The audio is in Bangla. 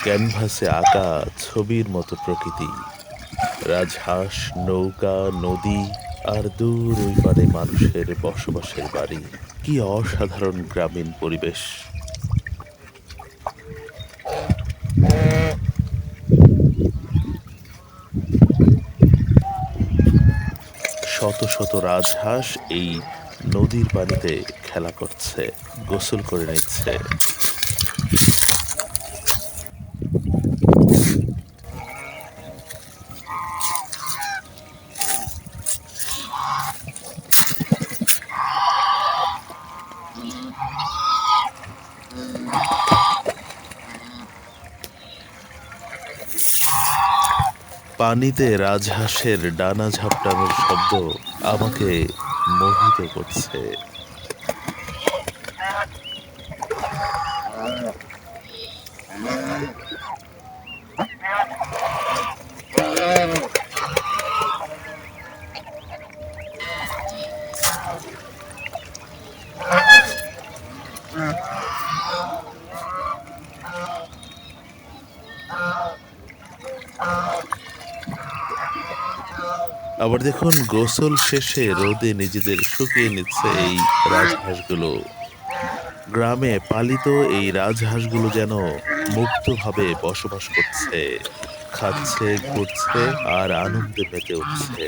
ক্যানভাসে আঁকা ছবির মতো প্রকৃতি, রাজহাঁস, নৌকা, নদী আর দূর ওই পারে মানুষের বসবাসের বাড়ি। কি অসাধারণ গ্রামীণ পরিবেশ! শত শত রাজহাঁস এই নদীর পানিতে খেলা করছে, গোসল করে নিচ্ছে। পানিতে রাজহাঁসের ডানা ঝাপটানোর শব্দ আমাকে মোহিত করছে। আবার দেখুন, গোসল শেষে রোদে নিজেদের শুকিয়ে নিচ্ছে এই রাজহাঁসগুলো। গ্রামে পালিত এই রাজহাঁসগুলো যেন মুক্তভাবে বসবাস করছে, খাচ্ছে, ঘুরছে আর আনন্দে মেতে উঠছে।